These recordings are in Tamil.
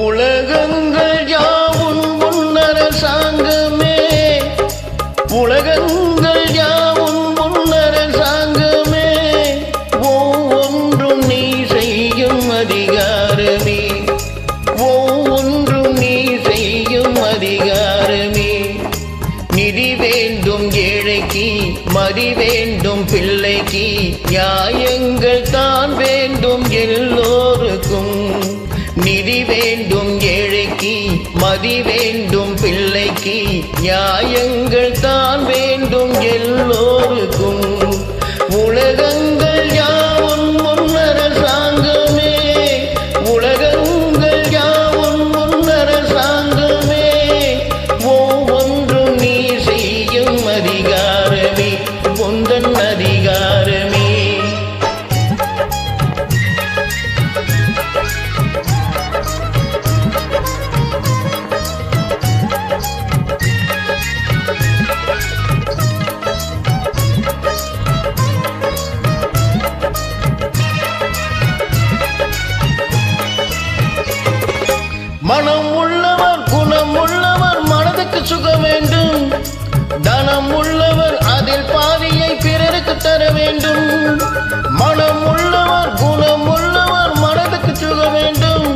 உலகங்கள் யாவும் உன்னரசாங்கமே, உலகங்கள் யாவும் உன்னரசாங்கமே, ஒவ்வொன்றும் நீ செய்யும் அதிகாரமே, ஒவ்வொன்றும் நீ செய்யும் அதிகாரமே. நிதி வேண்டும் ஏழைக்கு, மதி வேண்டும் பிள்ளைக்கு, நியாயங்கள் தான் வேண்டும் எல்லோருக்கும். நிதி வேண்டும் ஏழைக்கு, மதி வேண்டும் பிள்ளைக்கு, நியாயங்கள் தான் வேண்டும் எல்லோருக்கும். உலகங்கள் யாவும் முன்னரசாங்கமே, உலகங்கள் யாவும் முன்னரசாங்கமே, ஒவ்வொன்றும் நீ செய்யும் அதிகாரமே, உந்தன் அதிகாரமே. மனம் உள்ளவர் குணம் உள்ளவர் மனதுக்கு சுகம் வேண்டும், தனம் உள்ளவர் அதில் பாதியை பிறருக்கு தர வேண்டும். மனம் உள்ளவர் குணம் உள்ளவர் மனதுக்கு சுகம் வேண்டும்,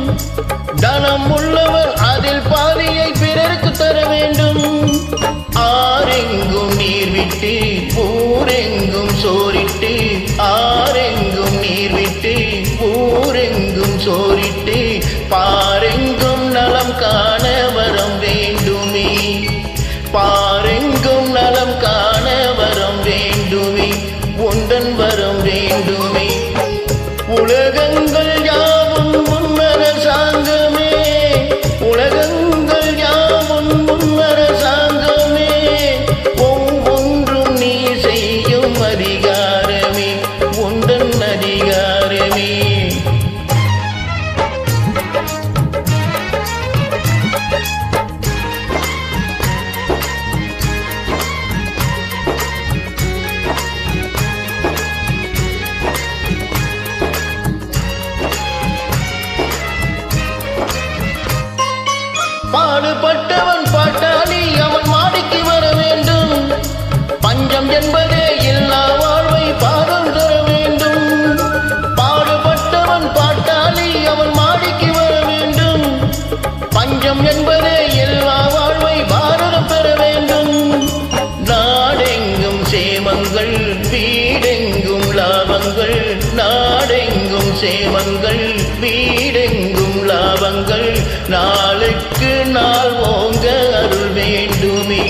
தனம் உள்ளவர் அதில் பாதியை பிறருக்கு தர வேண்டும். ஆரெங்கும் நீர் விட்டு ஊரெங்கும் சோரிட்டு, ஆரெங்கும் நீர் விட்டு ஊரெங்கும் சோரிட்டு, பாரெங்கும் நலம் காண வரம் வேண்டுமே, பாரெங்கும் நலம் காண வரம் வேண்டுமே, உந்தன் வரம் வேண்டுமே. உலகங்கள் யாவும் முன்னரசாங்கமே, உலகங்கள் யாவும் முன்னரசாங்கமே, ஒவ்வொன்றும் நீ செய்யும் அதிகாரமே, உந்தன் அதிகாரமே. பாடுபட்டவன் பாட்டாளி அவன் மாடிக்கு வர வேண்டும், பஞ்சம் என்பதே எல்லா வாழ்வை பாதம் தர வேண்டும். பாடுபட்டவன் பாட்டாளி அவன் மாடிக்கு வர வேண்டும், பஞ்சம் என்பதே எல்லா வாழ்வை பாரதம் பெற வேண்டும். நாடெங்கும் சேமங்கள் வீடெங்கும் லாபங்கள், நாடெங்கும் சேமங்கள் வீடெங்கும் லாபங்கள், நாளுக்கு நாள் ஓங்க அருள் வேண்டுமே,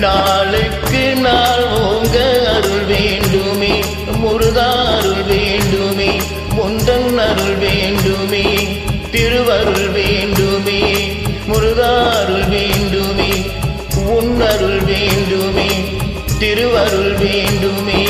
நாளுக்கு நாள் ஓங்க அருள் வேண்டுமே, முருகா அருள் வேண்டுமே, முந்தன் அருள் வேண்டுமே, திருவருள் வேண்டுமே, முருகா அருள் வேண்டுமே, உன் அருள் வேண்டுமே, திருவருள் வேண்டுமே.